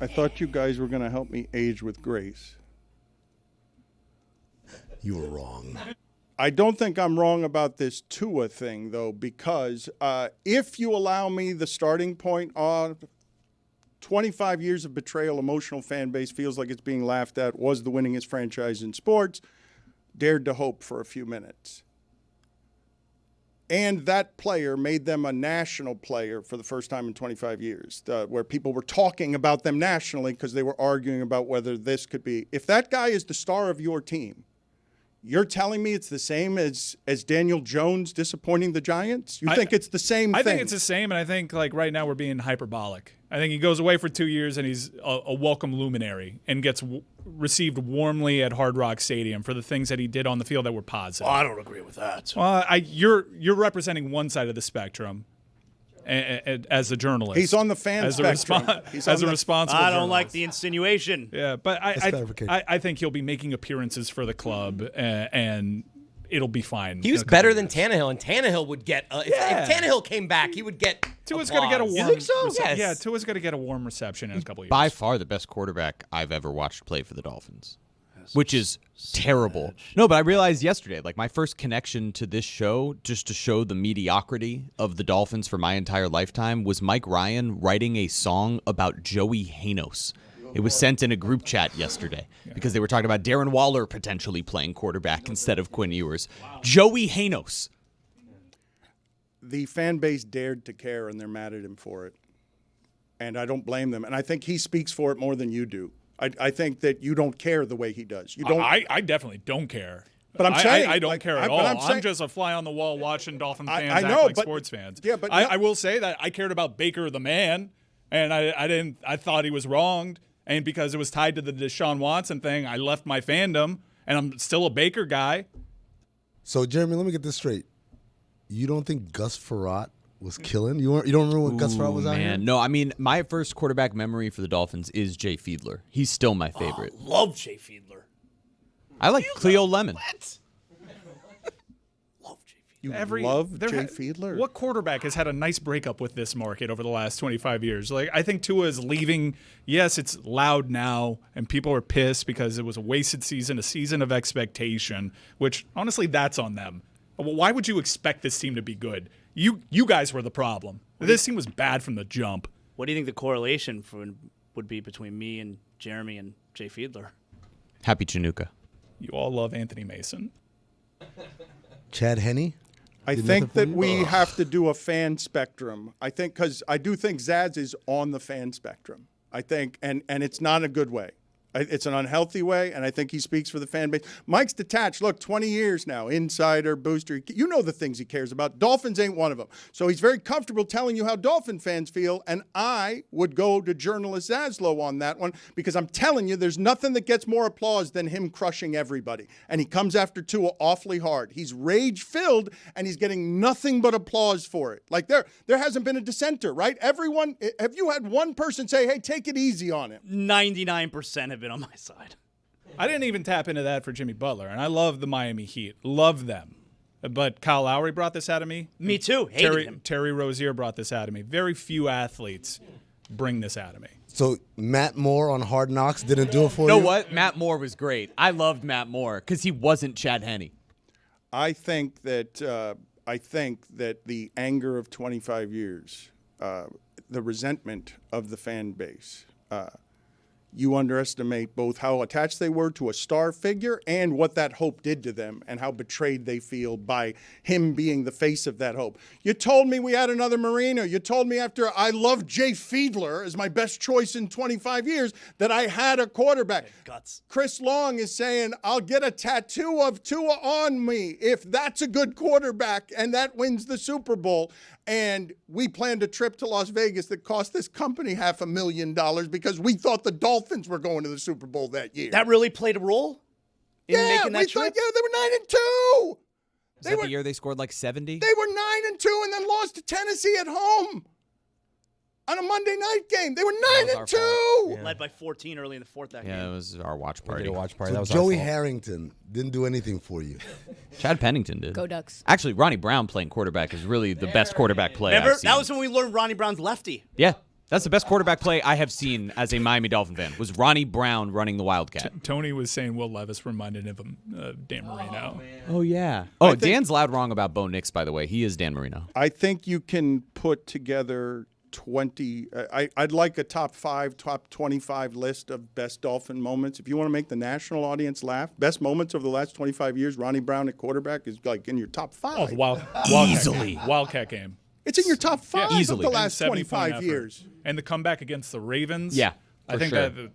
I thought you guys were going to help me age with grace. You were wrong. I don't think I'm wrong about this Tua thing, though, because if you allow me the starting point on 25 years of betrayal, emotional fan base, feels like it's being laughed at, was the winningest franchise in sports, dared to hope for a few minutes. And that player made them a national player for the first time in 25 years, where people were talking about them nationally because they were arguing about whether this could be. If that guy is the star of your team, you're telling me it's the same as Daniel Jones disappointing the Giants? You think it's the same thing? I think it's the same, and I think like right now we're being hyperbolic. I think he goes away for 2 years and he's a welcome luminary and gets received warmly at Hard Rock Stadium for the things that he did on the field that were positive. I don't agree with that. Well, you're representing one side of the spectrum as a journalist. He's on the fan spectrum. As a responsible I don't journalist. like the insinuation. Yeah, but I think he'll be making appearances for the club and it'll be fine. He was better than Tannehill, and Tannehill would get if Tannehill came back, he would get Tua's going to get a warm. You think so? Yes. Yeah, Tua's going to get a warm reception in a couple of years. By far the best quarterback I've ever watched play for the Dolphins, which is terrible. No, but I realized yesterday, like my first connection to this show, just to show the mediocrity of the Dolphins for my entire lifetime, was Mike Ryan writing a song about Joey Hanos. It was sent in a group chat yesterday because they were talking about Darren Waller potentially playing quarterback instead of Quinn Ewers. Wow. Joey Hanos. The fan base dared to care, and they're mad at him for it. And I don't blame them. And I think he speaks for it more than you do. I think that you don't care the way he does. You don't. I definitely don't care. But I'm saying I don't care at all. I'm just a fly on the wall watching Dolphin fans act like sports fans. Yeah, but I will say that I cared about Baker the man, and I thought he was wronged. And because it was tied to the Deshaun Watson thing, I left my fandom, and I'm still a Baker guy. So, Jeremy, let me get this straight. You don't think Gus Frerotte was killing? You don't remember when Gus Frerotte was out here? No, I mean, my first quarterback memory for the Dolphins is Jay Fiedler. He's still my favorite. Love Jay Fiedler. I like Cleo Lemon. What? You love Jay Fiedler? What quarterback has had a nice breakup with this market over the last 25 years? Like, I think Tua is leaving. Yes, it's loud now, and people are pissed because it was a wasted season, a season of expectation, which, honestly, that's on them. Why would you expect this team to be good? You guys were the problem. This team was bad from the jump. What do you think the correlation would be between me and Jeremy and Jay Fiedler? Happy Chinooka. You all love Anthony Mason. Chad Henne? I think that we have to do a fan spectrum. I think because I do think Zaz is on the fan spectrum. I think, and it's not a good way. It's an unhealthy way, and I think he speaks for the fan base. Mike's detached. Look, 20 years now, insider, booster. You know the things he cares about. Dolphins ain't one of them. So he's very comfortable telling you how Dolphin fans feel, and I would go to journalist Zaslow on that one because I'm telling you there's nothing that gets more applause than him crushing everybody. And he comes after Tua awfully hard. He's rage-filled, and he's getting nothing but applause for it. Like there hasn't been a dissenter, right? Everyone, have you had one person say, hey, take it easy on him? 99% have been on my side. I didn't even tap into that for Jimmy Butler, and I love the Miami Heat. Love them. But Kyle Lowry brought this out of me. Me too. Hated him. Terry Rozier brought this out of me. Very few athletes bring this out of me. So Matt Moore on Hard Knocks didn't do it for you? You know what? Matt Moore was great. I loved Matt Moore because he wasn't Chad Henne. I think that the anger of 25 years, the resentment of the fan base, you underestimate both how attached they were to a star figure and what that hope did to them and how betrayed they feel by him being the face of that hope. You told me we had another Marino. You told me after I loved Jay Fiedler as my best choice in 25 years that I had a quarterback. Guts. Chris Long is saying, I'll get a tattoo of Tua on me if that's a good quarterback and that wins the Super Bowl. And we planned a trip to Las Vegas that cost this company $500,000 because we thought the Dolphins were going to the Super Bowl that year. That really played a role in making that trip? They were 9-2. Was that the year they scored like 70? They were 9-2 and then lost to Tennessee at home on a Monday night game. They were 9-2. Led by 14 early in the fourth that game. Yeah, it was our watch We party. did a watch party. So That was Joey our fault. Harrington didn't do anything for you. Chad Pennington did. Go Ducks. Actually, Ronnie Brown playing quarterback is really the best quarterback play Remember? I've seen. That was when we learned Ronnie Brown's lefty. Yeah. That's the best quarterback play I have seen as a Miami Dolphin fan. Was Ronnie Brown running the Wildcat? Tony was saying Will Levis reminded him of Dan Marino. Oh yeah. Oh, Dan's loud wrong about Bo Nix, by the way. He is Dan Marino. I think you can put together 20. I'd like a top 5, top 25 list of best Dolphin moments. If you want to make the national audience laugh, best moments over the last 25 years, Ronnie Brown at quarterback is like in your top 5. Oh, the Wildcat game. It's in your top 5 Easily. of the last And 70-point 25 effort. years. And the comeback against the Ravens. Yeah, I for think sure. that.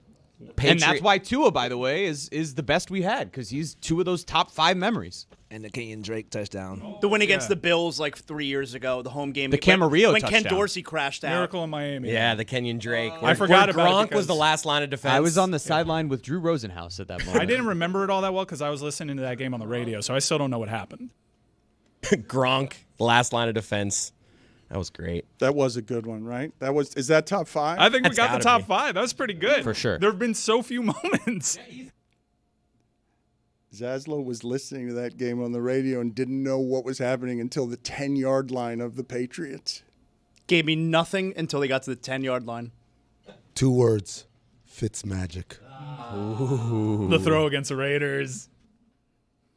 And that's why Tua, by the way, is the best we had because he's 2 of those top 5 memories. And the Kenyon Drake touchdown. The win against the Bills like 3 years ago, the home game. The Camarillo when Ken touchdown. Dorsey crashed out. Miracle in Miami. Yeah, the Kenyon Drake. I forgot where about it Gronk because was the last line of defense. I was on the sideline with Drew Rosenhaus at that moment. I didn't remember it all that well because I was listening to that game on the radio, so I still don't know what happened. Gronk, the last line of defense. That was great. That was a good one, right? Is that top 5? I think we That's got the gotta top be. 5. That was pretty good. For sure. There have been so few moments. Zaslow was listening to that game on the radio and didn't know what was happening until the 10-yard line of the Patriots. Gave me nothing until they got to the 10-yard line. 2 words. Fitz magic. The throw against the Raiders.